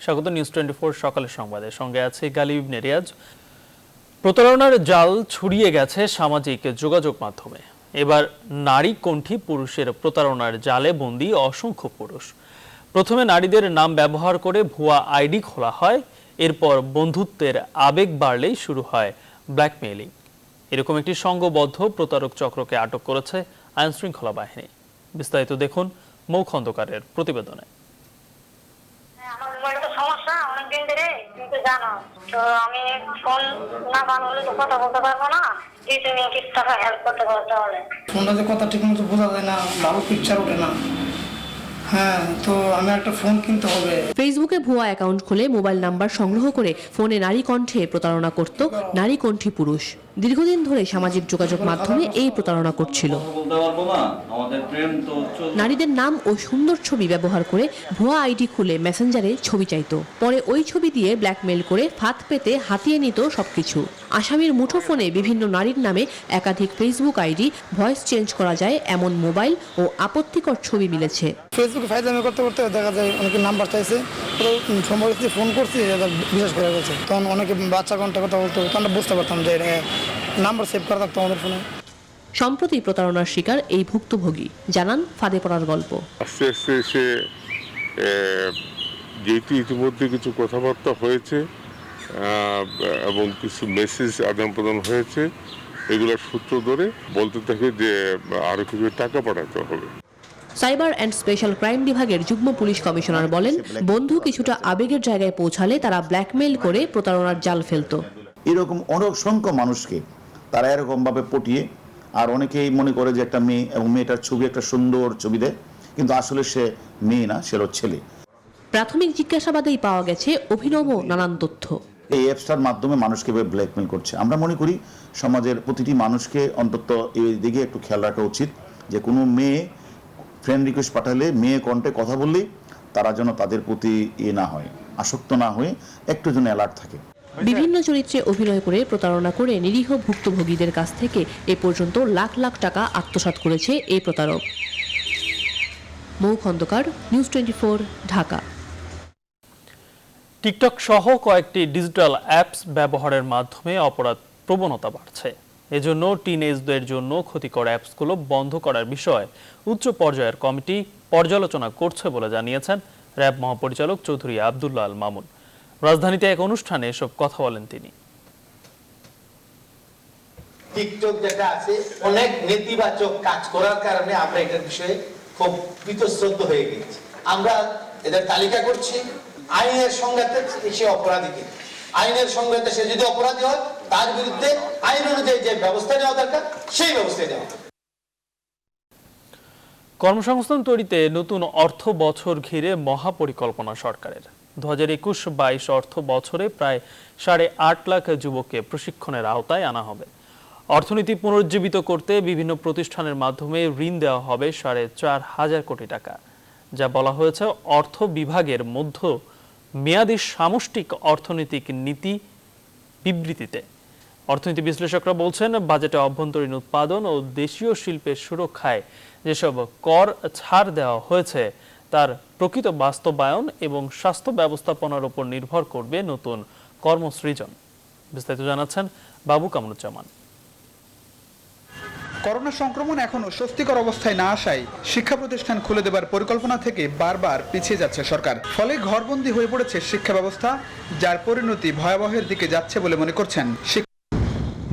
স্বাগত নিউজ 24 সকালের সংবাদে। সঙ্গে আছে গালিব ইবনে রিয়াজ। প্রতারণার জাল ছড়িয়ে গেছে সামাজিক যোগাযোগ মাধ্যমে। এবার নারী কণ্ঠী পুরুষের প্রতারণার জালে বন্দী অসংখ্য পুরুষ। প্রথমে নারীদের নাম ব্যবহার করে ভুয়া আইডি খোলা হয়, এরপর বন্ধুত্বের আবেগ বাড়লেই শুরু হয় ব্ল্যাকমেইলিং। এরকম একটি সংঘবদ্ধ প্রতারক চক্রকে আটক করেছে আইন শৃঙ্খলা বাহিনী। বিস্তারিত দেখুন মৌ খন্দকারের প্রতিবেদনে। সমস্যা অনেকদিন ধরে, কিন্তু জানো তো আমি ফোন না বানালে তো কথা বলতে পারবো না। তুমি কিছু টাকা হেল্প করতে পারো তাহলে। ফোনটাতে কথা ঠিক মতো বোঝা যায় না, ভালো পিকচার ওঠে না। হ্যাঁ, তো আমি একটা ফোন কিনতে হবে। ফেসবুকে ভুয়া অ্যাকাউন্ট খুলে মোবাইল নাম্বার সংগ্রহ করে ফোনে নারী কণ্ঠে প্রতারণা করত নারী কণ্ঠী পুরুষ। দীর্ঘদিন ধরে সামাজিক যোগাযোগ মাধ্যমে এই প্রতারণা করছিল। নারীদের নাম ও সুন্দর ছবি ব্যবহার করে ভুয়া আইডি খুলে মেসেঞ্জারে ছবি চাইতো। পরে ওই ছবি দিয়ে ব্ল্যাকমেইল করে ফাঁদ পেতে হাতিয়ে নিত সবকিছু। আসামির মুঠোফোনে বিভিন্ন নারীর নামে একাধিক ফেসবুক আইডি, ভয়েস চেঞ্জ করা যায় এমন মোবাইল ও আপত্তিকর ছবি মিলেছে। ফেসবুকে ফাইজলামি করতে করতে দেখা যায় অনেকে নাম্বার চাইছে, সম্ভব ফোন করছি বিশ্বাস করে গেছে। তখন অনেকে বাচ্চা কন্ট্যাক্ট কথা বলতো, তখন বুঝতে পারতাম যে নাম্বার সেভ করা থাকতো আমাদের ফোনে। সম্প্রতি প্রতারণার শিকার এই ভুক্তভোগী জানান ফাঁদে পড়ার গল্প। আস্তে আস্তে সে যেহেতু ইতিমধ্যে কিছু কথাবার্তা হয়েছে এবং কিছু মেসেজ আদান প্রদান হয়েছে, এগুলোর সূত্র ধরে বলতে থাকে যে আরো কিছু টাকা পাঠাতে হবে। সাইবার অ্যান্ড স্পেশাল ক্রাইম বিভাগের যুগ্ম পুলিশ কমিশনার বলেন, বন্ধু কিছুটা আবেগের জায়গায় পৌঁছালে তারা ব্ল্যাকমেইল করে প্রতারণার জাল ফেলতো। এরকম অসংখ্য মানুষকে তারা এরকম ভাবে পটিয়ে, আর অনেকেই মনে করে যে একটা মেয়ে এবং মেয়েটার ছবি একটা সুন্দর ছবি দেয়, কিন্তু আসলে সে মেয়ে না, সে ছেলে। প্রাথমিক জিজ্ঞাসাবাদেই পাওয়া গেছে অভিনব নানান তথ্য। এই অ্যাপসটার মাধ্যমে মানুষকে ব্ল্যাকমেল করছে। আমরা মনে করি সমাজের প্রতিটি মানুষকে অন্তত এই দিকে একটু খেয়াল রাখা উচিত যে কোনো মেয়ে ফ্রেন্ড রিকোয়েস্ট পাঠালে, মেয়ে কণ্ঠে কথা বললেই তারা যেন তাদের প্রতি না হয়, আসক্ত না হয়ে একটু যেন অ্যালার্ট থাকে। বিভিন্ন চরিত্রে অভিনয় করে প্রতারণা করে নিরীহ ভুক্তভোগীদের কাছ থেকে এ পর্যন্ত লাখ লাখ টাকা আত্মসাৎ করেছে এই প্রতারক। মৌ খন্দকার, নিউজ 24, ঢাকা। টিকটক সহ কয়েকটি ডিজিটাল অ্যাপস ব্যবহারের মাধ্যমে অপরাধ প্রবণতা বাড়ছে। এজন্য টিনএজদের জন্য ক্ষতিকর অ্যাপসগুলো বন্ধ করার বিষয়ে উচ্চ পর্যায়ের কমিটি পর্যালোচনা করছে বলে জানিয়েছেন র্যাব মহাপরিচালক চৌধুরী আব্দুল্লাহ আল মামুন। রাজধানীতে এক অনুষ্ঠানে এসব কথা বলেন তিনি। টিকটক যেটা আছে অনেক নেতিবাচক কাজ করার কারণে আমরা এটার বিষয়ে খুব বিতশ্রদ্ধ হয়ে গেছি। আমরা এদের তালিকা করছি, আইনের সংজ্ঞাতে সে অপরাধীকে, আইনের সংজ্ঞাতে সে যদি অপরাধী হয় তার বিরুদ্ধে আইন অনুযায়ী যে ব্যবস্থা নেওয়া দরকার সেই ব্যবস্থা নেওয়া। কর্মসংস্থান তৈরিতে নতুন অর্থ বছর ঘিরে মহাপরিকল্পনা সরকারের। 2021-22 অর্থ বছরে প্রায় 8.5 লাখ যুবককে প্রশিক্ষণের আওতায় আনা হবে। অর্থনীতি পুনরুজ্জীবিত করতে বিভিন্ন প্রতিষ্ঠানের মাধ্যমে ঋণ দেওয়া হবে 4.5 কোটি টাকা, যা বলা হয়েছে অর্থ বিভাগের মধ্য মেয়াদী সামষ্টিক অর্থনৈতিক নীতি বিবৃতিতে। অর্থনীতি বিশ্লেষকরা বলছেন, বাজেটে অভ্যন্তরীণ উৎপাদন ও দেশীয় শিল্পের সুরক্ষায় যেসব কর ছাড় দেওয়া হয়েছে তার প্রকৃত বাস্তবায়ন এবং স্বাস্থ্য ব্যবস্থাপনার উপর নির্ভর করবে নতুন কর্মসৃজন। বিস্তারিত জানাচ্ছেন বাবু কামরুজ্জামান। করোনা সংক্রমণ এখনো স্বস্তিকর অবস্থায় না আসায় শিক্ষা প্রতিষ্ঠান খুলে দেবার পরিকল্পনা থেকে বারবার পিছিয়ে যাচ্ছে সরকার। ফলে ঘরবন্দি হয়ে পড়েছে শিক্ষা ব্যবস্থা, যার পরিণতি ভয়াবহের দিকে যাচ্ছে বলে মনে করছেন।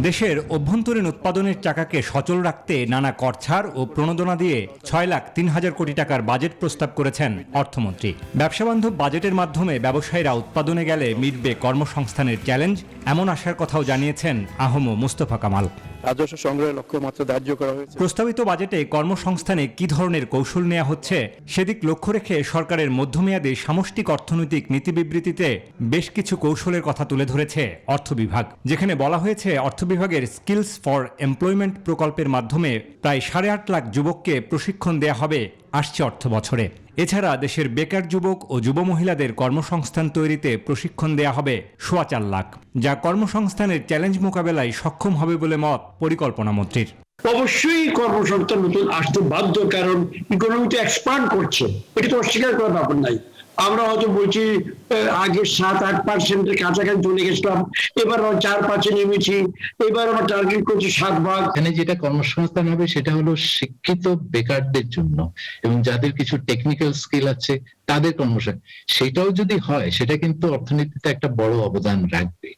দেশের অভ্যন্তরীণ উৎপাদনের চাকাকে সচল রাখতে নানা কর ছাড় ও প্রণোদনা দিয়ে 6,03,000 কোটি টাকার বাজেট প্রস্তাব করেছেন অর্থমন্ত্রী। ব্যবসাবান্ধব বাজেটের মাধ্যমে ব্যবসায়ীরা উৎপাদনে গেলে মিটবে কর্মসংস্থানের চ্যালেঞ্জ, এমন আশার কথাও জানিয়েছেন আহম মুস্তফা কামাল। রাজস্ব সংগ্রহের লক্ষ্যমাত্রা ধার্য করা হয়েছে। প্রস্তাবিত বাজেটে কর্মসংস্থানে কি ধরনের কৌশল নেওয়া হচ্ছে সেদিক লক্ষ্য রেখে সরকারের মধ্যমেয়াদী সামষ্টিক অর্থনৈতিক নীতি বিবৃতিতে বেশ কিছু কৌশলের কথা তুলে ধরেছে অর্থ বিভাগ, যেখানে বলা হয়েছে অর্থ বিভাগের স্কিলস ফর এমপ্লয়মেন্ট প্রকল্পের মাধ্যমে প্রায় 8.5 লাখ যুবককে প্রশিক্ষণ দেয়া হবে আসছে অর্থ বছরে। এছাড়া দেশের বেকার যুবক ও যুব মহিলাদের কর্মসংস্থান তৈরিতে প্রশিক্ষণ দেয়া হবে 4.25 লাখ, যা কর্মসংস্থানের চ্যালেঞ্জ মোকাবেলায় সক্ষম হবে বলে মত পরিকল্পনা মন্ত্রীর। অবশ্যই কর্মসংস্থান নতুন আসতে বাধ্য, কারণ ইকোনমিটা এক্সপান্ড করছে, এটা তো অস্বীকার করার ব্যাপার নাই। আমরা হয়তো বলছি আগে 7-8% কাছাকাছি চলে গেছিলাম, এবার 4-5 নেমেছি, এবার আমরা টার্গেট করছি 7 ভাগ। এখানে যেটা কর্মসংস্থান হবে সেটা হলো শিক্ষিত বেকারদের জন্য এবং যাদের কিছু টেকনিক্যাল স্কিল আছে তাদের কর্মসংস্থান। সেটাও যদি হয় সেটা কিন্তু অর্থনীতিতে একটা বড় অবদান রাখবে।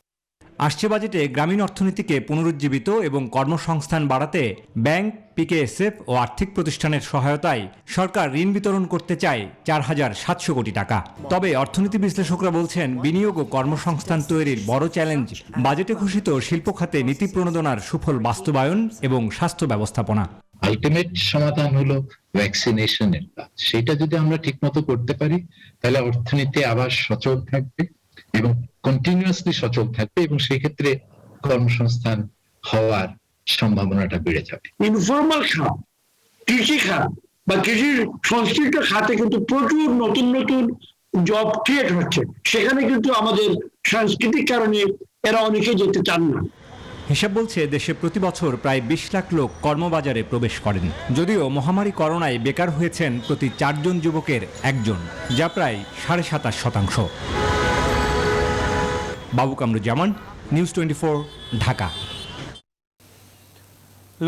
আসছে বাজেটে গ্রামীণ অর্থনীতিকে পুনরুজ্জীবিত এবং কর্মসংস্থান বাড়াতে ব্যাংক, পিকেএসএফ ও আর্থিক প্রতিষ্ঠানের সহায়তায় সরকার ঋণ বিতরণ করতে চায় 4,700 কোটি টাকা। তবে অর্থনীতি বিশ্লেষকরা বলছেন, বিনিয়োগ ও কর্মসংস্থান তৈরির বড় চ্যালেঞ্জ বাজেটে ঘোষিত শিল্প খাতে নীতি প্রণোদনার সুফল বাস্তবায়ন এবং স্বাস্থ্য ব্যবস্থাপনা। আলটিমেট সমাধান হলো ভ্যাকসিনেশনের কাজ। সেটা যদি আমরা ঠিকমতো করতে পারি তাহলে অর্থনীতি আবার সচল থাকবে এবং কন্টিনিউয়াসলি সচল থাকবে এবং সেই ক্ষেত্রে কর্মসংস্থান হওয়ার সম্ভাবনাটা বেড়ে যাবে। ইনফর্মাল খাত, কৃষি খাত বা কৃষি সংশ্লিষ্ট খাতে কিন্তু প্রচুর নতুন নতুন জব ক্রিয়েট হচ্ছে। সেখানে কিন্তু আমাদের সাংস্কৃতিক কারণে এরা অনেকে যেতে চান না। হিসাব বলছে দেশে প্রতি বছর প্রায় 20 লাখ লোক কর্মবাজারে প্রবেশ করেন। যদিও মহামারী করোনায় বেকার হয়েছেন প্রতি 4 জন যুবকের 1 জন, যা প্রায় 27.5%। বাবু কামরুজ্জামান, নিউজ 24, ঢাকা।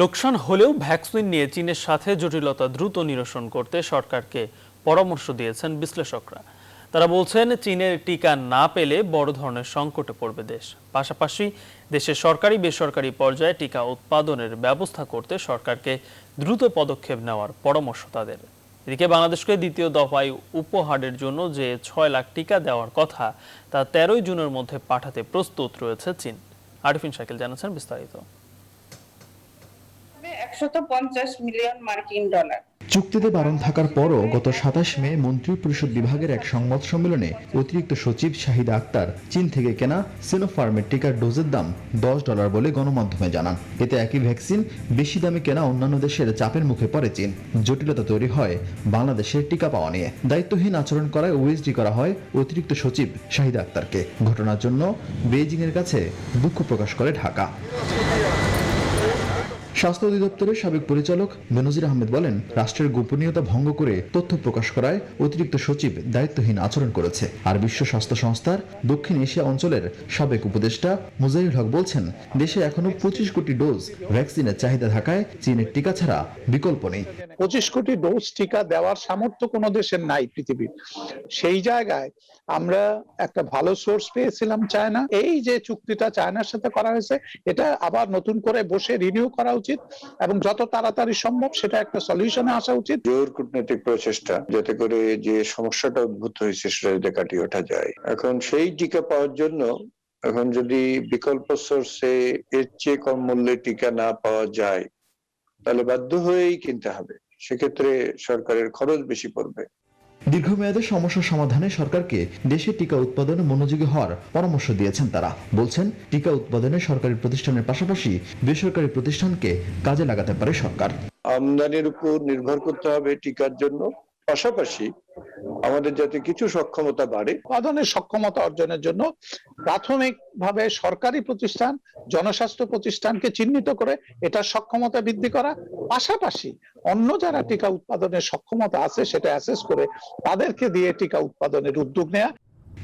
লোকসান হলেও ভ্যাকসিন নিয়ে চীনের সাথে জটিলতা দ্রুত নিরসন করতে সরকারকে পরামর্শ দিয়েছেন বিশ্লেষকরা। তারা বলছেন, চীনের টিকা না পেলে বড় ধরনের সংকটে পড়বে দেশ। পাশাপাশি দেশের সরকারি বেসরকারি পর্যায়ে টিকা উৎপাদনের ব্যবস্থা করতে সরকারকে দ্রুত পদক্ষেপ নেওয়ার পরামর্শ তাদের। এদিকে বাংলাদেশকে দ্বিতীয় দফায় উপহারের জন্য যে 6 লাখ টিকা দেওয়ার কথা তা 13 জুনের মধ্যে পাঠাতে প্রস্তুত রয়েছে চীন। আরিফিন শাকিল জানাচ্ছেন বিস্তারিত। 150 মিলিয়ন মার্কিন ডলার। চুক্তিতে বারণ থাকার পরও গত 27 মে মন্ত্রী পরিষদ বিভাগের এক সংবাদ সম্মেলনে অতিরিক্ত সচিব শাহিদা আক্তার চীন থেকে কেনা সিনোফার্মের টিকার ডোজের দাম $10 বলে গণমাধ্যমে জানান। এতে একই ভ্যাকসিন বেশি দামে কেনা অন্যান্য দেশের চাপের মুখে পড়ে চীন। জটিলতা তৈরি হয় বাংলাদেশের টিকা পাওয়া নিয়ে। দায়িত্বহীন আচরণ করায় ওএসডি করা হয় অতিরিক্ত সচিব শাহিদা আক্তারকে। ঘটনার জন্য বেইজিং এর কাছে দুঃখ প্রকাশ করে ঢাকা। স্বাস্থ্য অধিদপ্তরের সাবেক পরিচালক বেনজির আহমেদ বলেন, রাষ্ট্রের গোপনীয়তা ভঙ্গ করে তথ্য প্রকাশ করায় অতিরিক্ত সচিব দায়িত্বহীন আচরণ করেছে। আর বিশ্ব স্বাস্থ্য সংস্থার দক্ষিণ এশিয়া অঞ্চলের সাবেক উপদেষ্টা মুজাহিরুল হক বলছেন, দেশে এখনো 25 কোটি ডোজ ভ্যাকসিনের চাহিদা থাকায় চীনের টিকা ছাড়া বিকল্প নেই। 25 কোটি ডোজ টিকা দেওয়ার সামর্থ্য কোনো দেশের নাই পৃথিবীর। সেই জায়গায় আমরা একটা ভালো সোর্স পেয়েছিলাম চায়না। এই যে চুক্তিটা চায়নার সাথে করা হয়েছে, এটা আবার নতুন করে বসে রিনিউ করা উচিত এবং যত তাড়াতাড়ি সম্ভব সেটা একটা সলিউশনে আসা উচিত। জোর কূটনৈতিক প্রচেষ্টা যাতে করে যে সমস্যাটা উদ্ভূত হয়েছে সেটা যাতে কাটিয়ে ওঠা যায়। এখন সেই টিকা পাওয়ার জন্য এখন যদি বিকল্প সোর্সে এর চেয়ে কম মূল্যে টিকা না পাওয়া যায় তাহলে বাধ্য হয়েই কিনতে হবে। সেক্ষেত্রে সরকারের খরচ বেশি পড়বে। দীর্ঘমেয়াদে সমস্যা সমাধানে সরকারকে দেশে টিকা উৎপাদনে মনোযোগী হওয়ার পরামর্শ দিয়েছেন তারা। বলছেন, টিকা উৎপাদনে সরকারি প্রতিষ্ঠানের পাশাপাশি বেসরকারি প্রতিষ্ঠানকে কাজে লাগাতে পারে সরকার। আমদানির উপর নির্ভর করতে হবে টিকার জন্য, পাশাপাশি আমাদের যাতে কিছু সক্ষমতা বাড়ে। উৎপাদনের সক্ষমতা অর্জনের জন্য প্রাথমিকভাবে সরকারি প্রতিষ্ঠান, জনস্বাস্থ্য প্রতিষ্ঠানকে চিহ্নিত করে এটার সক্ষমতা বৃদ্ধি করা, পাশাপাশি অন্য যারা টিকা উৎপাদনের সক্ষমতা আছে সেটা অ্যাসেস করে তাদেরকে দিয়ে টিকা উৎপাদনের উদ্যোগ নেওয়া।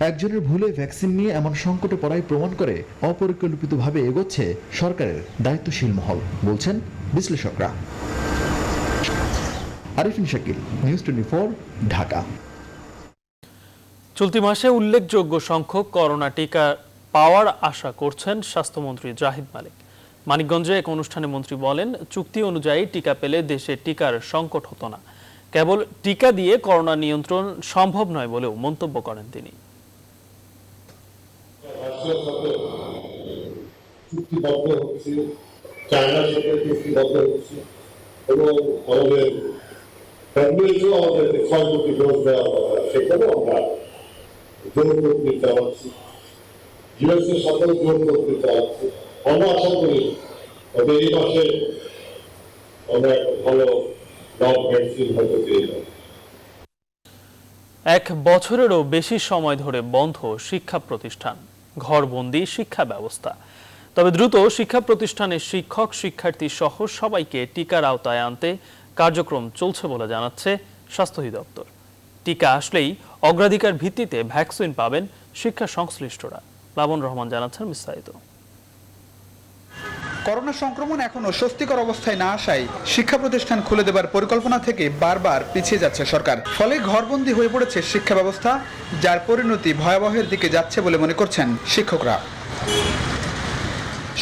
একজনের ভুলে ভ্যাকসিন নিয়ে এমন সংকটে পড়াই প্রমাণ করে অপরিকল্পিতভাবে এগোচ্ছে সরকারের দায়িত্বশীল মহল, বলছেন বিশ্লেষকরা। আরিফিন শাকিল, নিউজ 24, ঢাকা। চলতি মাসে উল্লেখযোগ্য সংখ্যক করোনা টিকা পাওয়ার আশা করছেন স্বাস্থ্যমন্ত্রী জাহিদ মালিক। মানিকগঞ্জে এক অনুষ্ঠানে মন্ত্রী বলেন, চুক্তি অনুযায়ী টিকা পেলে দেশে টিকার সংকট হতো না। কেবল টিকা দিয়ে করোনা নিয়ন্ত্রণ সম্ভব নয় বলেও মন্তব্য করেন তিনি। জোর করতে চাচ্ছি, ইউএসের সাথে জোর করতে চাচ্ছি। আমরা আশা করি তবে এই মাসে আমরা একটা ভালো ভ্যাকসিন হয়তো পেয়ে যাব। 1 বছরেরও বেশি সময় ধরে বন্ধ শিক্ষা প্রতিষ্ঠান, ঘরবন্দি শিক্ষা ব্যবস্থা। তবে দ্রুত শিক্ষা প্রতিষ্ঠানের শিক্ষক শিক্ষার্থী সহ সবাইকে টিকার আওতায় আনতে কার্যক্রম চলছে বলে জানাচ্ছে স্বাস্থ্য অধিদপ্তর। টিকা আসলেই অগ্রাধিকার ভিত্তিতে ভ্যাকসিন পাবেন শিক্ষা সংশ্লিষ্টরা। লাবন রহমান জানাচ্ছেন বিস্তারিত। করোনা সংক্রমণ এখনো স্বস্তিকর অবস্থায় না আসায় শিক্ষা প্রতিষ্ঠান খুলে দেবার পরিকল্পনা থেকে বারবার পিছিয়ে যাচ্ছে সরকার। ফলে ঘরবন্দি হয়ে পড়েছে শিক্ষা ব্যবস্থা, যার পরিণতি ভয়াবহের দিকে যাচ্ছে বলে মনে করছেন শিক্ষকরা।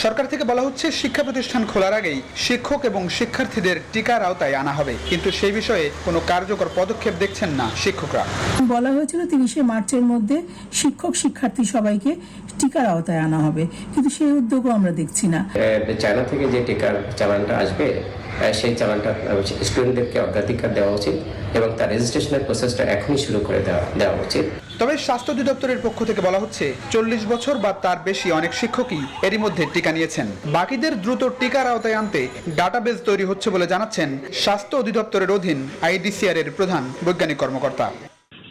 সরকার থেকে বলা হচ্ছে শিক্ষা প্রতিষ্ঠান খোলার আগেই শিক্ষক এবং শিক্ষার্থীদের টিকার আওতায় আনা হবে, কিন্তু সেই বিষয়ে কোনো কার্যকর পদক্ষেপ দেখছেন না শিক্ষকরা। বলা হয়েছিল 30শে মার্চের মধ্যে শিক্ষক শিক্ষার্থী সবাইকে টিকার আওতায় আনা হবে, কিন্তু সেই উদ্যোগও আমরা দেখছি না। চায়না থেকে যে টিকার চালানটা আসবে সেই চালানটা স্টুডেন্টদেরকে অগ্রাধিকার দেওয়া উচিত এবং তার রেজিস্ট্রেশনের প্রসেসটা এখনই শুরু করে দেওয়া উচিত। তবে স্বাস্থ্য অধিদপ্তরের পক্ষ থেকে বলা হচ্ছে 40 বছর বা তার বেশি অনেক শিক্ষকই এরই মধ্যে টিকা নিয়েছেন। বাকিদের দ্রুত টিকার আওতায় আনতে ডাটাবেজ তৈরি হচ্ছে বলে জানাচ্ছেন স্বাস্থ্য অধিদপ্তরের অধীন IDCR এর প্রধান বৈজ্ঞানিক কর্মকর্তা।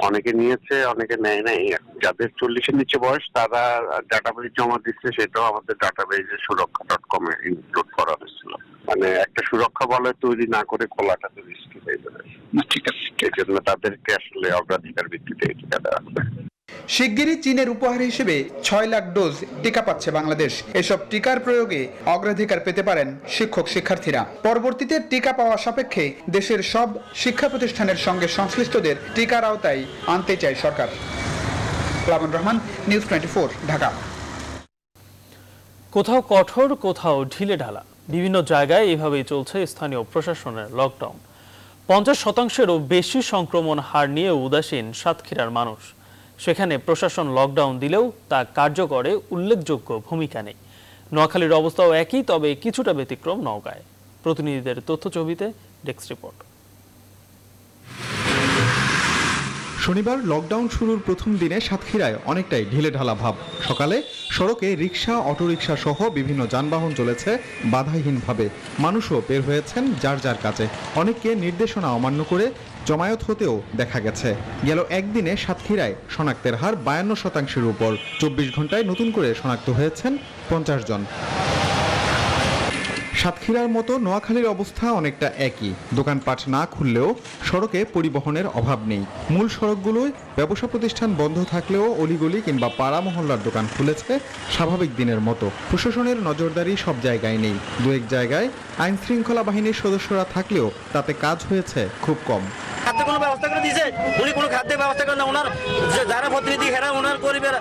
অনেকে নিয়েছে, অনেকে নেয় নাই। যাদের 40-এর নিচে বয়স তারা ডাটাবেজ জমা দিচ্ছে, সেটাও আমাদের ডাটাবেজে সুরক্ষা.com এ ইনক্লুড করা হয়েছিল। মানে একটা সুরক্ষা বলয় তৈরি না করে খোলাটা তো রিস্কি হয়ে যাবে। ঠিক আছে, এই জন্য তাদেরকে আসলে অগ্রাধিকার ভিত্তিতে টিকা দেওয়া হবে। শিগগিরই চীনের উপহার হিসেবে 6 লাখ ডোজ টিকা পাচ্ছে বাংলাদেশ। এসব টিকার প্রয়োগে অগ্রাধিকার পেতে পারেন শিক্ষক শিক্ষার্থীরা। পরবর্তীতে টিকা পাওয়া সাপেক্ষে দেশের সব শিক্ষা প্রতিষ্ঠানের সঙ্গে সংশ্লিষ্টদের টিকার আওতায় আনতে চায় সরকার। লাবন রহমান, নিউজ 24, ঢাকা। কোথাও কঠোর, কোথাও ঢিলে ঢালা, বিভিন্ন জায়গায় এভাবেই চলছে স্থানীয় প্রশাসনের লকডাউন। 50%-এরও বেশি সংক্রমণ হার নিয়ে উদাসীন সাতক্ষীরার মানুষ। সেখানে প্রশাসন লকডাউন দিলেও তা কার্যকরে উল্লেখযোগ্য ভূমিকা নেই। নোয়াখালীর অবস্থাও একই, তবে কিছুটা ব্যতিক্রম নওগাঁয়। প্রতিনিধিদের তথ্য ছবিতে ডেস্ক রিপোর্ট। শনিবার লকডাউন শুরুর প্রথম দিনে সাতক্ষীরায় অনেকটাই ঢিলেঢালা ভাব। সকালে সড়কে রিকশা, অটোরিকশা সহ বিভিন্ন যানবাহন চলেছে বাধাহীনভাবে। মানুষও বের হয়েছেন যার যার কাজে। অনেককে নির্দেশনা অমান্য করে জমায়েত হতেও দেখা গেছে। গেল একদিনে সাতক্ষীরায় শনাক্তের হার 52%-এর উপর। 24 ঘন্টায় নতুন করে শনাক্ত হয়েছেন 50 জন। সাতক্ষীরার মতো নোয়াখালীর অবস্থা অনেকটা একই। দোকানপাট না খুললেও সড়কে পরিবহনের অভাব নেই। মূল সড়কগুলোয় ব্যবসা প্রতিষ্ঠান বন্ধ থাকলেও অলিগলি কিংবা পাড়া মহল্লার দোকান খুলেছে স্বাভাবিক দিনের মতো। প্রশাসনের নজরদারি সব জায়গায় নেই। দু এক জায়গায় আইন শৃঙ্খলা বাহিনীর সদস্যরা থাকলেও তাতে কাজ হয়েছে খুব কম। খাদ্য কোনো ব্যবস্থা করে দিয়েছে, উনি কোনো খাদ্যের ব্যবস্থা করে না। ওনার যারা প্রতিনিধি হেরা ওনার পরিবার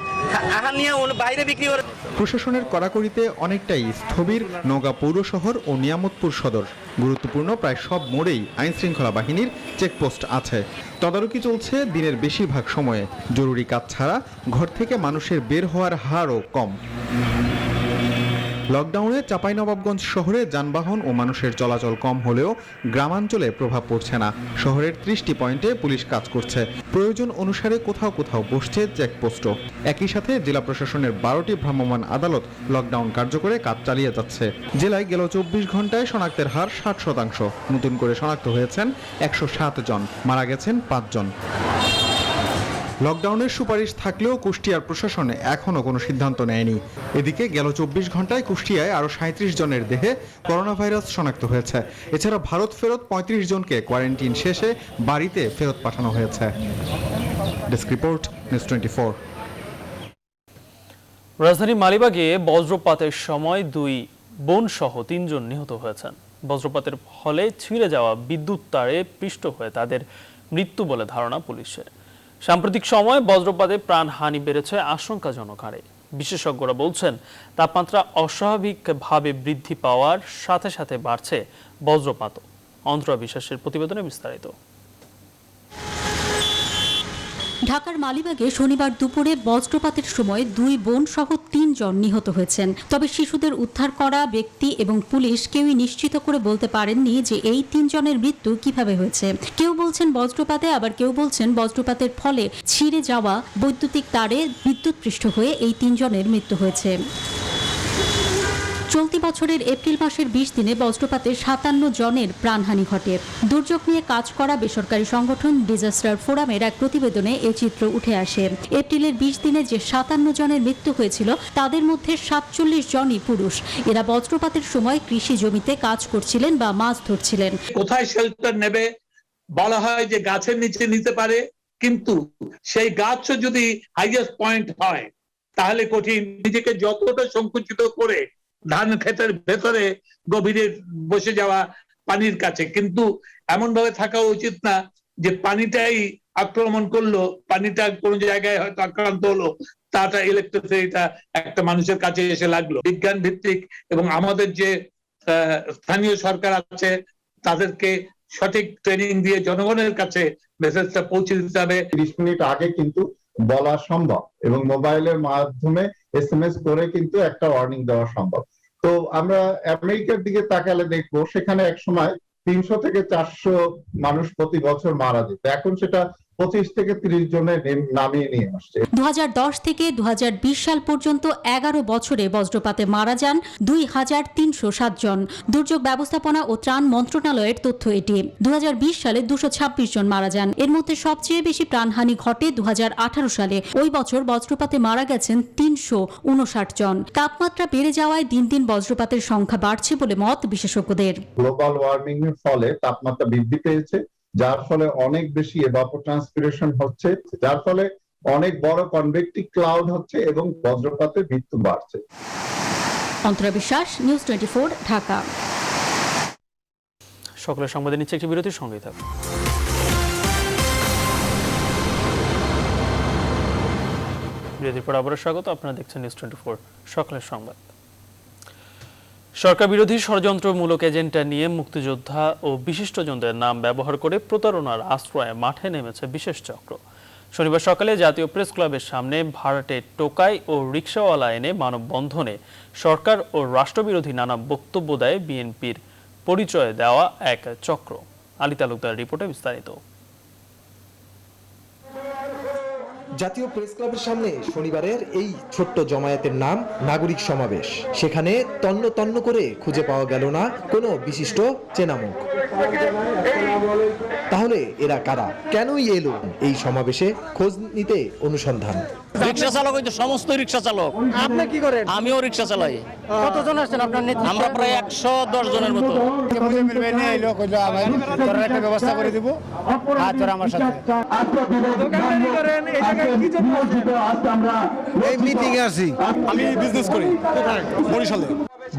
আহার নিয়ে বাইরে বিক্রি করে। প্রশাসনের কড়াকড়িতে অনেকটাই স্থবির নওগাঁ পৌর শহর ও নিয়ামতপুর সদর। গুরুত্বপূর্ণ প্রায় সব মোড়েই আইন শৃঙ্খলা বাহিনীর চেকপোস্ট আছে। তদারকি চলছে দিনের বেশিরভাগ সময়ে। জরুরি কাজ ছাড়া ঘর থেকে মানুষের বের হওয়ার হারও কম। লকডাউনে চাঁপাইনবাবগঞ্জ শহরে যানবাহন ও মানুষের চলাচল কম হলেও গ্রামাঞ্চলে প্রভাব পড়ছে না। শহরের 30টি পয়েন্টে পুলিশ কাজ করছে। প্রয়োজন অনুসারে কোথাও কোথাও বসছে চেকপোস্টও। একই সাথে জেলা প্রশাসনের 12টি ভ্রাম্যমাণ আদালত লকডাউন কার্যকরে কাজ চালিয়ে যাচ্ছে। জেলায় গেল 24 ঘন্টায় শনাক্তের হার 60%। নতুন করে শনাক্ত হয়েছেন 107 জন, মারা গেছেন 5 জন। লকডাউনের সুপারিশ থাকলেও কুষ্টিয়ার প্রশাসন এখনও কোনো সিদ্ধান্ত নেয়নি। এদিকে গেল 24 ঘন্টায় কুষ্টিয়ায় আরও 37 জনের দেহে করোনা ভাইরাস শনাক্ত হয়েছে। এছাড়া ভারত ফেরত 35 জনকে কোয়ারেন্টিন শেষে বাড়িতে ফেরত পাঠানো হয়েছে। Desk report, news 24। রাজধানী মালিবাগে বজ্রপাতের সময় 2 বোন সহ 3 জন নিহত হয়েছেন। বজ্রপাতের ফলে ছিঁড়ে যাওয়া বিদ্যুৎ তারে পিষ্ট হয়ে তাদের মৃত্যু বলে ধারণা পুলিশের। সাম্প্রতিক সময়ে বজ্রপাতে প্রাণহানি বেড়েছে আশঙ্কাজনক হারে। বিশেষজ্ঞরা বলছেন তাপমাত্রা অস্বাভাবিকভাবে বৃদ্ধি পাওয়ার সাথে সাথে বাড়ছে বজ্রপাতও। অন্তরা বিশ্বাসের প্রতিবেদনে বিস্তারিত। ঢাকার মালিবাগে শনিবার দুপুরে বজ্রপাতের সময় 2 বোন সহ 3 জন নিহত হয়েছেন। তবে শিশুদের উদ্ধার করা ব্যক্তি এবং পুলিশ কেউই নিশ্চিত করে বলতে পারেননি যে এই 3 জনের মৃত্যু কিভাবে হয়েছে। কেউ বলছেন বজ্রপাতে, আবার কেউ বলছেন বজ্রপাতের ফলে ছিঁড়ে যাওয়া বৈদ্যুতিক তারে বিদ্যুৎপৃষ্ট হয়ে এই 3 জনের মৃত্যু হয়েছে। চলতি বছরের এপ্রিল মাসের 20 দিনে বজ্রপাতে 57 জনের প্রাণহানি ঘটে। দুর্যোগ নিয়ে কাজ করা বেসরকারি সংগঠন ডিজাস্টার ফোরামের এক প্রতিবেদনে এই চিত্র উঠে আসে। এপ্রিলের 20 দিনে যে 57 জনের মৃত্যু হয়েছিল তাদের মধ্যে 47 জনই পুরুষ। এরা বজ্রপাতের সময় কৃষি জমিতে কাজ করছিলেন বা মাছ ধরছিলেন। কোথায় শেল্টার নেবে বলা হয় যে গাছের নিচে নিতে পারে, কিন্তু সেই গাছও যদি হাইয়েস্ট পয়েন্ট হয় তাহলে কঠিন। নিজেকে যতটা সংকুচিত করে ধান ক্ষেতের ভেতরে গভীরে বসে যাওয়া পানির কাছে, কিন্তু এমন ভাবে থাকা উচিত না যে পানিটাই আক্রমণ করলো, পানিটা কোন জায়গায় হয়তো আক্রান্ত হলো, তাটা ইলেকট্রিসিটিটা একটা মানুষের কাছে এসে লাগলো। বিজ্ঞান ভিত্তিক এবং আমাদের যে স্থানীয় সরকার আছে তাদেরকে সঠিক ট্রেনিং দিয়ে জনগণের কাছে মেসেজটা পৌঁছে দিতে হবে। 30 মিনিট আগে কিন্তু বলা সম্ভব এবং মোবাইলের মাধ্যমে SMS করে কিন্তু একটা ওয়ার্নিং দেওয়া সম্ভব। তো আমরা আমেরিকার দিকে তাকালে দেখবো সেখানে একসময় 300 থেকে 400 মানুষ প্রতি বছর মারা যেত, এখন সেটা 25 থেকে 30 জনের নামিয়ে নিয়ে আসছে। 2010 থেকে 2020 সাল পর্যন্ত 11 বছরে বজ্রপাতে মারা যান 2307 জন। দুর্যোগ ব্যবস্থাপনা ও ত্রাণ মন্ত্রণালয়ের তথ্য এটি। 2020 সালে 226 জন মারা যান। এর মধ্যে সবচেয়ে বেশি প্রাণহানি ঘটে 2018 সালে। ওই বছর বজ্রপাতে মারা গেছেন 359 জন। তাপমাত্রা বেড়ে যাওয়ায় দিন দিন বজ্রপাতের সংখ্যা বাড়ছে বলে মত বিশেষজ্ঞদের। গ্লোবাল ওয়ার্মিং এর ফলে তাপমাত্রা বৃদ্ধি পেয়েছে, যার ফলে অনেক বেশি এভাপোট্রান্সপিরেশন হচ্ছে, যার ফলে অনেক বড় কনভেক্টিভ ক্লাউড হচ্ছে এবং বজ্রপাতের মৃত্যু বাড়ছে। অন্তরা বিশ্বাস, নিউজ 24, ঢাকা। সকলের সংবাদে নিচ্ছে একটি বিরতির সঙ্গেই থাকুন। বিরতির পর আবারও স্বাগত। আপনারা দেখছেন নিউজ 24 সকলের সংবাদ। সরকার বিরোধী ষড়যন্ত্রমূলক এজেন্ডা নিয়ে মুক্তিযোদ্ধা ও বিশিষ্টজনদের নাম ব্যবহার করে প্রতারণার আশ্রয়ে মাঠে নেমেছে বিশেষ চক্র। শনিবার সকালে জাতীয় প্রেস ক্লাবের সামনে ভাড়াটে টোকাই ও রিকশাওয়ালা এনে মানববন্ধনে সরকার ও রাষ্ট্রবিরোধী নানা বক্তব্য দেয় বিএনপির পরিচয় দেওয়া এক চক্র। আলী তালুকদার রিপোর্টে বিস্তারিত। জাতীয় প্রেস ক্লাবের সামনে শনিবারের এই ছোট্ট জমায়েতের নাম নাগরিক সমাবেশ। সেখানে তন্ন তন্ন করে খুঁজে পাওয়া গেল না কোনো বিশিষ্ট চেনা মুখ। তাহলে এরা কারা, কেনই এলো এই সমাবেশে? খোঁজ নিতে অনুসন্ধান। রিকশা চালক, হয়তো সমস্ত রিকশা চালক। আপনি কি করেন? আমিও রিকশা চালাই। কতজন আসছেন আপনার নেতৃত্বে? আমরা প্রায় 110 জনের মতো। একটা ব্যবস্থা করে দিব আর তোরা আমার সাথে দোকানদারি করেন। এই জায়গায় কি জন্য এই মিটিং এ আসি? আমি বিজনেস করি বরিশালে।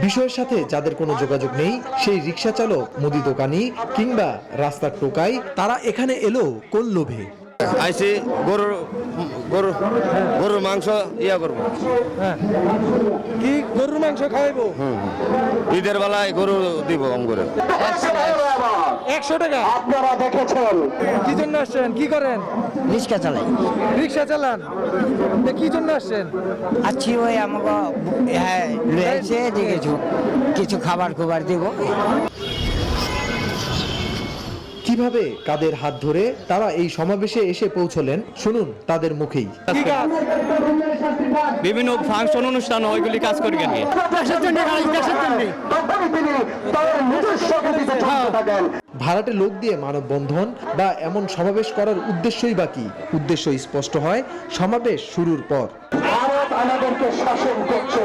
বিষয়ের সাথে যাদের কোনো যোগাযোগ নেই, সেই রিকশা চালক, মুদি দোকানি কিংবা রাস্তার টোকাই, তারা এখানে এলো কোন লোভে? আইসি গরুর মাংস ইয়া করবো। কি গরুর মাংস খাওয়াইবো? ঈদের বেলায় গরু দিব করে 100 টাকা। আপনারা দেখেছেন কি জন্য আসছেন? কি করেন? রিক্সা চালাই। রিকশা চালান? কি জন্য আসছেন? আছি ওই আমাকে রয়েছে যে কিছু খাবার দিব। কিভাবে কাদের হাত ধরে তারা এই সমাবেশে এসে পৌঁছলেন শুনুন তাদের মুখেই। বিভিন্ন ফাংশন অনুষ্ঠান ওইগুলি কাজ করি কেন? ভাড়াটে লোক দিয়ে মানববন্ধন বা এমন সমাবেশ করার উদ্দেশ্যই বা কি? উদ্দেশ্য স্পষ্ট হয় সমাবেশ শুরুর পর। ভারত আমাদেরকে শাসন করছে,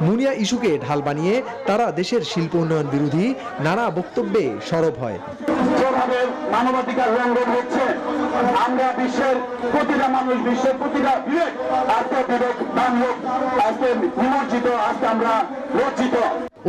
মুনিয়া ইস্যুকে ঢাল বানিয়ে তারা দেশের শিল্প উন্নয়ন বিরোধী নানা বক্তব্যে সরব হয়। যেভাবে মানবাধিকার লঙ্ঘন হচ্ছে, আমরা বিশ্বের প্রতিটা মানুষ, বিশ্বের প্রতিটা বিবেক আজকে বিবেক বান্ধব, আজকে নিমজ্জিত, আজকে আমরা লজ্জিত।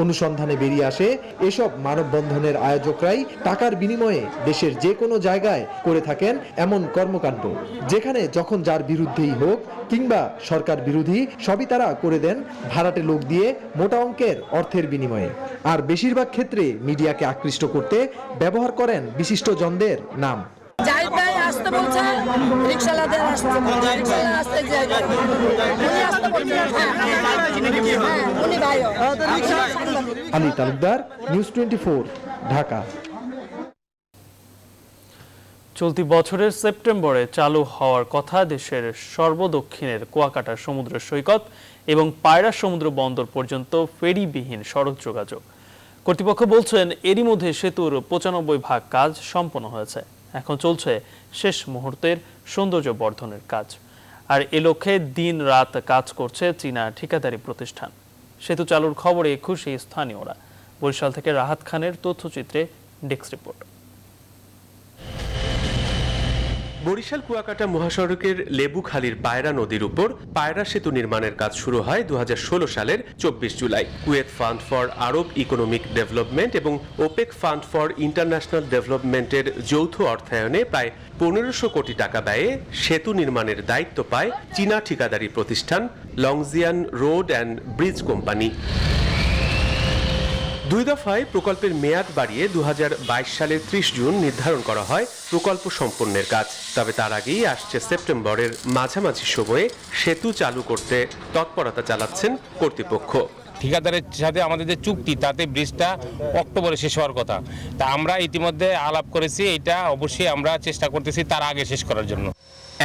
অনুসন্ধানে বেরিয়ে আসে এসব মানববন্ধনের আয়োজকরাই টাকার বিনিময়ে দেশের যে কোনো জায়গায় করে থাকেন এমন কর্মকাণ্ড, যেখানে যখন যার বিরুদ্ধেই হোক কিংবা সরকার বিরোধী, সবই তারা করে দেন ভাড়াটে লোক দিয়ে মোটা অঙ্কের অর্থের বিনিময়ে। আর বেশিরভাগ ক্ষেত্রে মিডিয়াকে আকৃষ্ট করতে ব্যবহার করেন বিশিষ্ট জনদের নাম। আলী তালুকদার, নিউজ 24, ঢাকা। চলতি বছরের সেপ্টেম্বরে চালু হওয়ার কথা দেশের সর্বদক্ষিণের কুয়াকাটা সমুদ্র সৈকত এবং পায়রা সমুদ্র বন্দর পর্যন্ত ফেরিবিহীন সড়ক যোগাযোগ। কর্তৃপক্ষ বলছেন এরই মধ্যে সেতুর 95% কাজ সম্পন্ন হয়েছে। এখন চলছে শেষ মুহূর্তের সৌন্দর্য বর্ধনের কাজ। আর এ লক্ষ্যে দিন রাত কাজ করছে চীনা ঠিকাদারি প্রতিষ্ঠান। সেতু চালুর খবরে খুশি স্থানীয়রা। বরিশাল থেকে রাহাত খানের তথ্যচিত্রে ডেস্ক রিপোর্ট। বরিশাল কুয়াকাটা মহাসড়কের লেবুখালীর পায়রা নদীর উপর পায়রা সেতু নির্মাণের কাজ শুরু হয় 2016 সালের 24 July. Kuwait fund for Arab economic development এবং ওপেক ফান্ড ফর ইন্টারন্যাশনাল ডেভেলপমেন্টের যৌথ অর্থায়নে প্রায় 1500 কোটি টাকা ব্যয়ে সেতু নির্মাণের দায়িত্ব পায় চীনা ঠিকাদারি প্রতিষ্ঠান লংজিয়ান রোড অ্যান্ড ব্রিজ কোম্পানি। 2 দফায় প্রকল্পের মেয়াদ বাড়িয়ে 2022 সালের 30 জুন নির্ধারণ করা হয় প্রকল্প সম্পন্নের কাজ। তবে তার আগেই আসছে সেপ্টেম্বরের মাঝামাঝি সময়ে সেতু চালু করতে তৎপরতা চালাচ্ছেন কর্তৃপক্ষ। ঠিকাদারের সাথে আমাদের যে চুক্তি তাতে ব্রিজটা অক্টোবরে শেষ হওয়ার কথা, তা আমরা ইতিমধ্যে আলাপ করেছি, এটা অবশ্যই আমরা চেষ্টা করতেছি তার আগে শেষ করার জন্য।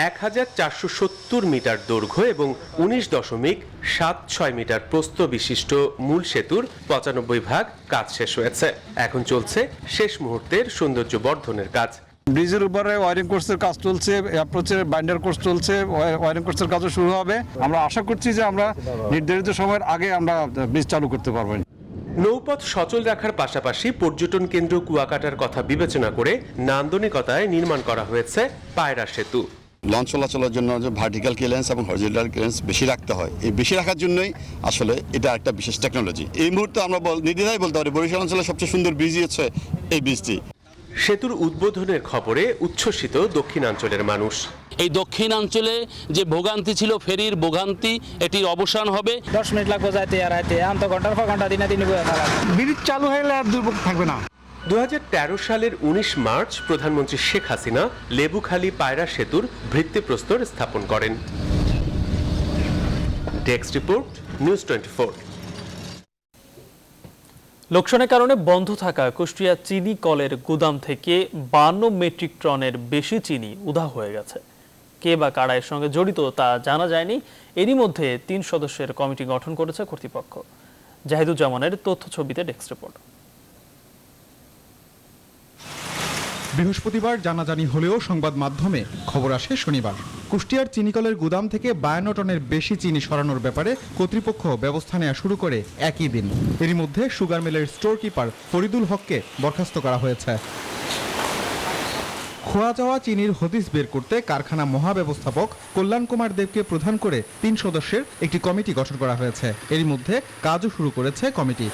1470 মিটার দৈর্ঘ্য এবং 19.76 মিটার প্রস্থ বিশিষ্ট মূল সেতুর 95 ভাগ কাজ শেষ হয়েছে। এখন চলছে শেষ মুহূর্তের সৌন্দর্য বর্ধনের কাজ। ব্রিজের উপরে ওয়ারিং কোর্সের কাজ চলছে, অ্যাপ্রোচের বাইন্ডার কোর্স চলছে, ওয়ারিং কোর্সের কাজও শুরু হবে। আমরা আশা করছি যে আমরা নির্ধারিত সময়ের আগে আমরা ব্রিজ চালু করতে পারবো। নৌপথ সচল রাখার পাশাপাশি পর্যটন কেন্দ্র কুয়াকাটার কথা বিবেচনা করে নান্দনিকতায় নির্মাণ করা হয়েছে পায়রা সেতু। লঞ্চ চলাচলের জন্য যে ভার্টিক্যাল ক্লিয়ারেন্স এবং হরিজন্টাল ক্লিয়ারেন্স বেশি রাখতে হয়, এই বেশি রাখার জন্যই আসলে এটা একটা বিশেষ টেকনোলজি। এই মুহূর্তে আমরা নির্দ্বিধায় বলতে পারি বরিশাল অঞ্চলের সবচেয়ে সুন্দর ব্রিজই হচ্ছে এই ব্রিজটি। সেতুর উদ্বোধনের খবরে উচ্ছ্বসিত দক্ষিণাঞ্চলের মানুষ। এই দক্ষিণাঞ্চলে যে ভোগান্তি ছিল, ফেরির ভোগান্তি, এটির অবসান হবে। 10 মিনিট লাগবে যাইতে আর আইতে, আন্ত ঘন্টার পর ঘন্টা দিনে দিনে ব্রিজ চালু হলে আর দুর্ভোগ থাকবে না। 2013 সালের 19 মার্চ প্রধানমন্ত্রী শেখ হাসিনা লেবুখালী পায়রা সেতুর ভিত্তিপ্রস্তর স্থাপন করেন। Desk report, news 24। লোকসানের কারণে বন্ধ থাকা কুষ্টিয়া চিনি কলের গুদাম থেকে 52 মেট্রিক টনের বেশি চিনি উধাও হয়ে গেছে। কে বা কারা এর সঙ্গে জড়িত তা জানা যায়নি। এরই মধ্যে 3 সদস্যের কমিটি গঠন করেছে কর্তৃপক্ষ। জাহিদুজ্জামানের তথ্য ছবিতে ডেস্ক রিপোর্ট। বৃহস্পতিবার জানাজানি হলেও সংবাদ মাধ্যমে খবর আসে শনিবার। কুষ্টিয়ার চিনিকলের গুদাম থেকে 52 টনের বেশি চিনি সরানোর ব্যাপারে কর্তৃপক্ষ ব্যবস্থা নেওয়া শুরু করে একই দিন। এরই মধ্যে সুগার মিলের স্টোর কিপার ফরিদুল হককে বরখাস্ত করা হয়েছে। খোয়া যাওয়া চিনির হদিস বের করতে কারখানা মহাব্যবস্থাপক কল্যাণ কুমার দেবকে প্রধান করে 3 সদস্যের একটি কমিটি গঠন করা হয়েছে। এরই মধ্যে কাজও শুরু করেছে কমিটি।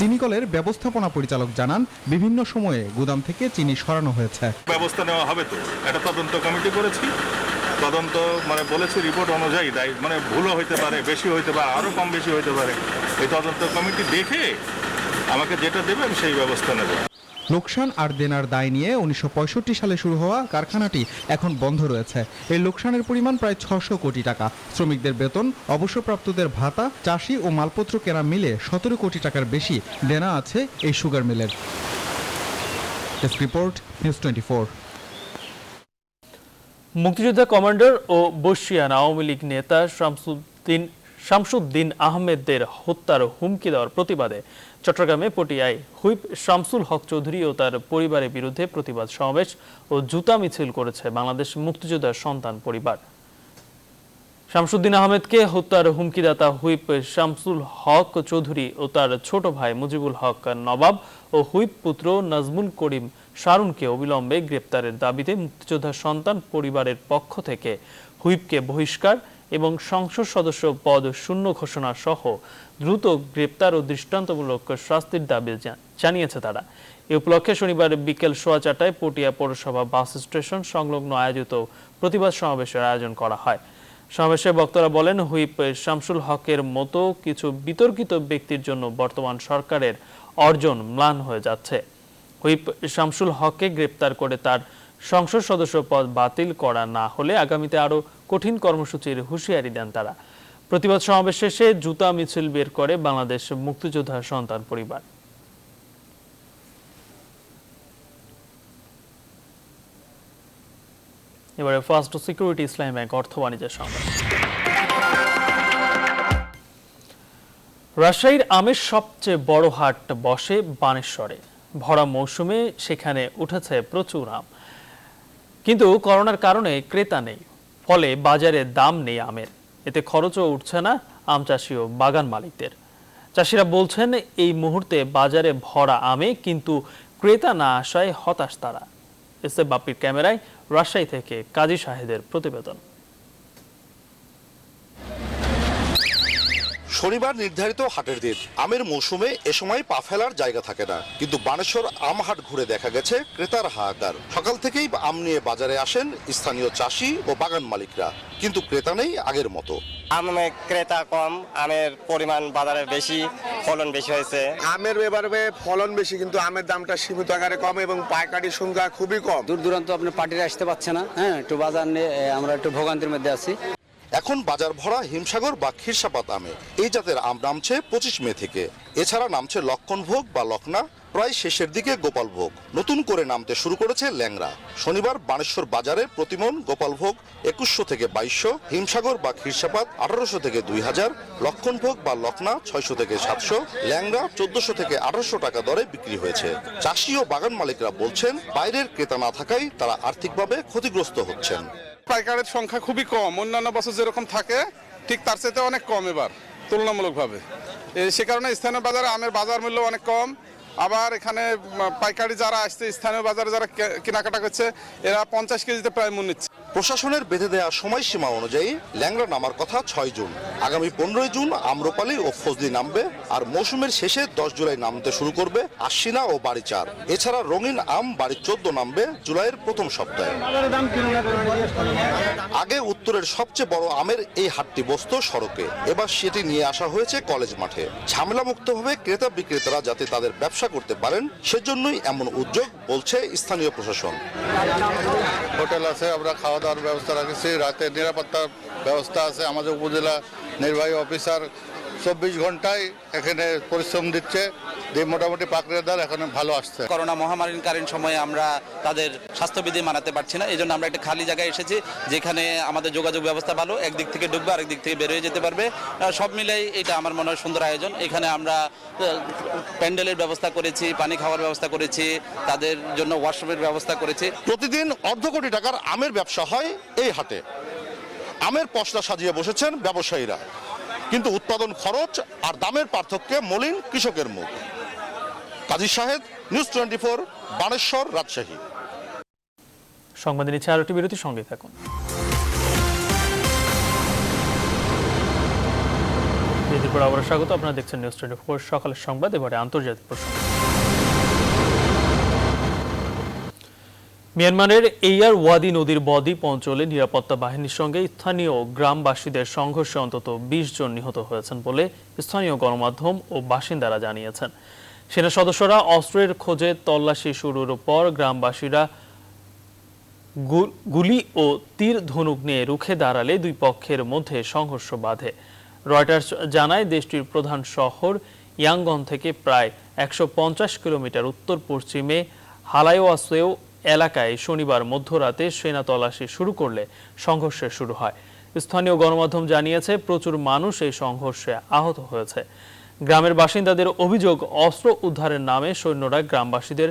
চিনিকলের ব্যবস্থাপনা পরিচালক জানান, বিভিন্ন সময়ে গুদাম থেকে চিনি সরানো হয়েছে। ব্যবস্থা নেওয়া হবে, তো একটা তদন্ত কমিটি করেছি। তদন্ত বলেছে রিপোর্ট অনুযায়ী ভুলও হইতে পারে, বেশি হইতে পারে, আরো কম বেশি হইতে পারে। এই তদন্ত কমিটি দেখে আমাকে যেটা দেবে আমি সেই ব্যবস্থা নেব। লোকসান আর দেনার দায় নিয়ে 1965 সালে শুরু হওয়া কারখানাটি এখন বন্ধ রয়েছে। এই লোকসানের পরিমাণ প্রায় 600 কোটি টাকা। শ্রমিকদের বেতন, অবসরপ্রাপ্তদের ভাতা, চাষি ও মালপত্র কেনা মিলে 17 কোটি টাকার বেশি দেনা আছে এই সুগার মিলের। Desk report, news 24। মুক্তিযোদ্ধা কমান্ডার ও বর্ষিয়ান আওয়ামী লীগ নেতা শামসুদ্দিন আহমেদের হত্যার হুমকি দেওয়ার প্রতিবাদে চট্টগ্রামে পটিয়ায় হুইপ শামসুল হক চৌধুরী ও তার পরিবারের বিরুদ্ধে প্রতিবাদ সমাবেশ ও জুতা মিছিল করেছে বাংলাদেশ মুক্তিযোদ্ধার সন্তান পরিবার। শামসুদ্দিন আহমেদকে হত্যার হুমকিদাতা হুইপ শামসুল হক চৌধুরী ও তার ছোট ভাই মুজিবুল হক নবাব ও হুইপ পুত্র নাজমুল করিম শারুনকে অবিলম্বে গ্রেপ্তারের দাবিতে মুক্তিযোদ্ধার সন্তান পরিবারের পক্ষ থেকে হুইপকে বহিষ্কার এবং সংসদ সদস্য পদ শূন্য ঘোষণা সহ দ্রুত গ্রেপ্তার ও দৃষ্টান্তমূলক শাস্তির দাবি জানিয়েছে তারা। এ উপলক্ষে শনিবার বিকেল 4:15টায় পটিয়া পৌরসভা বাস স্টেশন সংলগ্ন আয়োজিত প্রতিবাদ সমাবেশের আয়োজন করা হয়। সমাবেশে বক্তারা বলেন, হুইপ শামসুল হকের মতো কিছু বিতর্কিত ব্যক্তির জন্য বর্তমান সরকারের অর্জন ম্লান হয়ে যাচ্ছে। হুইপ শামসুল হককে গ্রেপ্তার করে তার সংসদ সদস্য পদ বাতিল করা না হলে আগামীতে আরো কঠিন কর্মসূচির হুঁশিয়ারি দেন তারা। প্রতিবাদ সমাবেশ শেষে জুতা মিছিল বের করে বাংলাদেশ মুক্তিযোদ্ধার সন্তান পরিবার। এবারে ফার্স্ট সিকিউরিটি ইসলামী ব্যাংক অর্থ বাণিজ্যের সংবাদ। রাজশাহীর আমের সবচেয়ে বড় হাট বসে বানেশ্বরে। ভরা মৌসুমে সেখানে উঠেছে প্রচুর আম, কিন্তু করোনার কারণে ক্রেতা নেই, ফলে বাজারে দাম নেই আমের। এতে খরচও উঠছে না আম চাষি ও বাগান মালিকদের। চাষিরা বলছেন এই মুহূর্তে বাজারে ভরা আমে কিন্তু ক্রেতা না আসায় হতাশ তারা। এস এ বাপ্পির ক্যামেরায় রাজশাহী থেকে কাজী শাহেদের প্রতিবেদন। শনিবার নির্ধারিত হাটের দিন। আমের মৌসুমে এ সময় পা ফেলার জায়গা থাকে না, কিন্তু বানেশ্বর আম হাট ঘুরে দেখা গেছে ক্রেতার হাহাকার। সকাল থেকেই আম নিয়ে বাজারে আসেন স্থানীয় চাষি ও বাগান মালিকরা, কিন্তু ক্রেতা নেই আগের মতো। আমে ক্রেতা কম, আমের পরিমাণ বাজারে বেশি, ফলন বেশি হয়েছে। আমের এবারে ফলন বেশি, কিন্তু আমের দামটা সীমিত আকারে কম এবং পাইকারির সংখ্যা খুবই কম। দূর দূরান্ত আপনার পার্টিরা আসতে পারছে না, একটু বাজার নিয়ে আমরা একটু ভোগান্তির মধ্যে আছি। এখন বাজার ভরা হিমসাগর বা ক্ষীরসাপাত আমে। এই জাতের আম নামছে 25 মে থেকে। এছাড়া নামছে লক্ষণভোগ বা লকনা, প্রায় শেষের দিকে গোপালভোগ। নতুন করে নামতে শুরু করেছে ল্যাংড়া। শনিবার বানেশ্বর বাজারে প্রতিমন গোপালভোগ 2100 থেকে 2200, হিমসাগর বা ক্ষীরসাপাত 1800 থেকে 2000, লক্ষণভোগ বা লকনা 600 থেকে 700, ল্যাংড়া 1400 থেকে 1800 টাকা দরে বিক্রি হয়েছে। চাষি ও বাগান মালিকরা বলছেন বাইরের ক্রেতা না থাকায় তারা আর্থিকভাবে ক্ষতিগ্রস্ত হচ্ছেন। পাইকারের সংখ্যা খুবই কম, অন্যান্য বছর যেরকম থাকে ঠিক তার চাইতে অনেক কম এবার তুলনামূলকভাবে। সে কারণে স্থানীয় বাজারে আমের বাজার মূল্য অনেক কম। আবার এখানে পাইকারি যারা আসছে, স্থানীয় বাজারে যারা কেনাকাটা করছে, এরা 50 কেজিতে প্রায় মূল্য নিচ্ছে। প্রশাসনের বেঁধে দেওয়া সময়সীমা অনুযায়ী ল্যাংড়া নামার কথা 6 জুন। আগামী 15 জুন আম্রপালি ও ফজলি নামবে, আর মৌসুমের শেষে 10 জুলাই নামতে শুরু করবে আশ্বিনা ও বাড়ি 4। এছাড়া রঙিন আম বাড়ি 14 নামবে জুলাইয়ের প্রথম সপ্তাহে। আগে উত্তরের সবচেয়ে বড় আমের এই হাটটি বসত সড়কে, এবার সেটি নিয়ে আসা হয়েছে কলেজ মাঠে। ঝামেলা মুক্তভাবে ক্রেতা বিক্রেতারা যাতে তাদের ব্যবসা করতে পারেন, সেজন্যই এমন উদ্যোগ বলছে স্থানীয় প্রশাসন। হোটেল আছে, আমরা খাওয়া দাওয়ার ব্যবস্থা রাখছি, রাতের নিরাপত্তার ব্যবস্থা আছে। আমাদের উপজেলা নির্বাহী অফিসার 24 ঘন্টায় এখানে পরিশ্রম দিচ্ছে, যে মোটামুটি পাকড়েদার এখানে ভালো আসছে। করোনা মহামারীকালীন সময়ে আমরা তাদের স্বাস্থ্যবিধি মানাতে পারছি না, এই জন্য আমরা একটা খালি জায়গায় এসেছি যেখানে আমাদের যোগাযোগ ব্যবস্থা ভালো, একদিক থেকে ঢুকবে আরেক দিক থেকে বের হয়ে যেতে পারবে। সব মিলেই এটা আমার মনে হয় সুন্দর আয়োজন। এখানে আমরা প্যান্ডেলের ব্যবস্থা করেছি, পানি খাওয়ার ব্যবস্থা করেছি, তাদের জন্য ওয়াশরুমের ব্যবস্থা করেছি। প্রতিদিন অর্ধ কোটি টাকার আমের ব্যবসা হয় এই হাটে। আমের পসরা সাজিয়ে বসেছেন ব্যবসায়ীরা, কিন্তু উৎপাদন খরচ আর দামের পার্থক্যে মলিন কৃষকের মুখ। কাজী শাহেদ, নিউজ 24, বানেশ্বর, রাজশাহী। সংবাদে নিচ্ছে আরো একটি বিরতির সঙ্গে থাকুন। বিরতির পর আবার স্বাগত। আপনারা দেখছেন নিউজ 24 সকালের সংবাদ। এবারে আন্তর্জাতিক প্রসঙ্গ। মিয়ানমারের এয়ার ওয়াদি নদীর বদ্বীপ অঞ্চলে নিরাপত্তা বাহিনীর সঙ্গে স্থানীয় গ্রামবাসীদের সংঘর্ষে অন্তত 20 জন নিহত হয়েছেন বলে স্থানীয় গণমাধ্যম ও বাসিন্দারা জানিয়েছেন। সেনা সদস্যরা অস্ত্রের খোঁজে তল্লাশি শুরুর পর গ্রামবাসীরা গুলি ও তীর ধনুক নিয়ে রুখে দাঁড়ালে দুই পক্ষের মধ্যে সংঘর্ষ বাধে। রয়টার্স জানায় দেশটির প্রধান শহর ইয়াঙ্গন থেকে প্রায় 150 কিলোমিটার উত্তর পশ্চিমে হালাইওয়াসেও এলাকায় শনিবার মধ্যরাতে সেনা তল্লাশি শুরু করলে সংঘর্ষের শুরু হয়। স্থানীয় গণমাধ্যম জানিয়েছে প্রচুর মানুষ এই সংঘর্ষে আহত হয়েছে। গ্রামের বাসিন্দাদের অভিযোগ, অস্ত্র উদ্ধারের নামে সৈন্যরা গ্রামবাসীদের